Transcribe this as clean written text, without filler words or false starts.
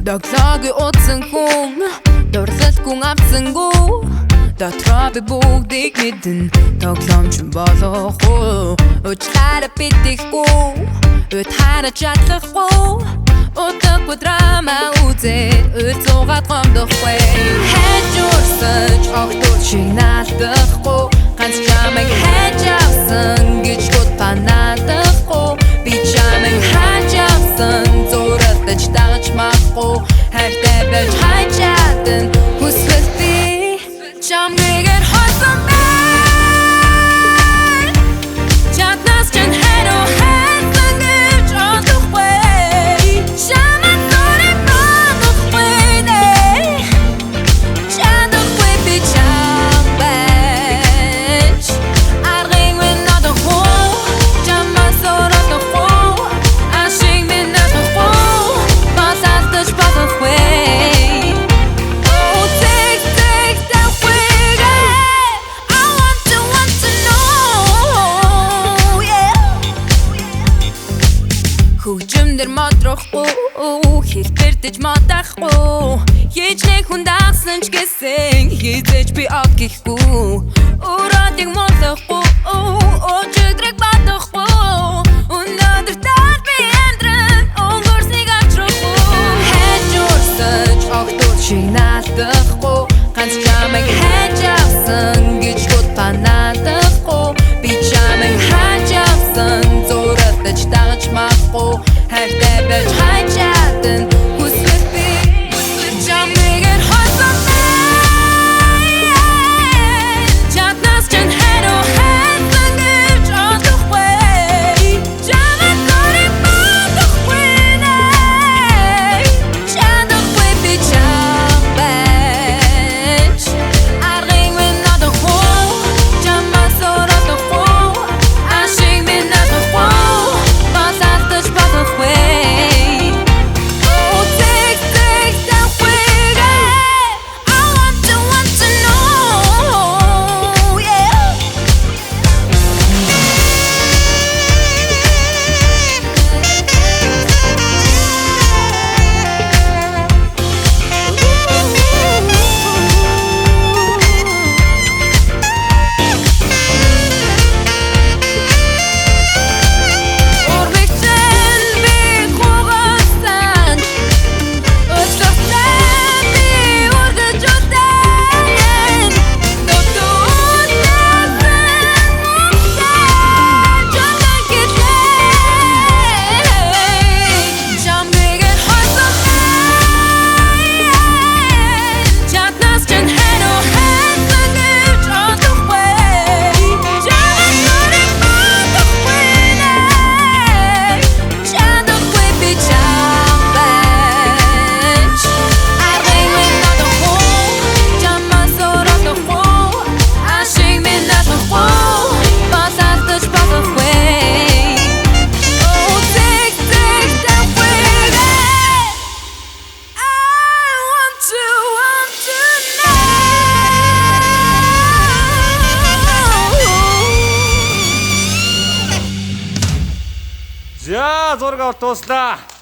Доглоогүй утсан хүн дурлалгүй авсангүй дотроо би бүгдийг мэдэн тоглоомч болох уу уучлаарай битгэхгүй утаараа чадлахгүй утгагүй драма үзээд уцуугаад гомдохгүй хайж урсаж огтуд шиг наалдахгүй ганц чамайг хайж авсан гэж гутпанаадахгүй би чамайг хайж авсан зуратаж дагаж махгүй хайртай байж хайж чадан хүсвэл би чамайгээр хойсон байна чаднаас ч хэрэг хайсан гэж одохгүй чамайг зураг бодохгүй чадахгүй би чамайг аргын мен надохгүй чамайг зурагдахгүй ашиг мен надохгүй босаалтаж бодохгүй Хөгжмдөр модрохгүй хэлбэрдэж модахгүй Хичнээн хүн дагсан ч гэсэн хизээж би ог гэхгүй Өрөөдийг муулахгүй өчигдрийг бодохгүй Өнөөдөр таар би амьдран өнгөрснийг авчрахгүй Хайж урсаж огтуд шиг наалдахгүй Ганц чамайг хайж авсан гэж гутпанаадахгүй Би чамайг хайж авсан зуратаж дагаж махгүй хайртай байж хайж чадан хүсвэл би чамайгээр хойсон байна чаднаас ч хэрэг хайсан гэж одохгүй чамайг зураг бодохгүй чадахгүй би чамайг аргын мен надохгүй чамайг зурагдахгүй ашиг мен надохгүй босаалтаж бодохгүй За зураг авт тууслаа.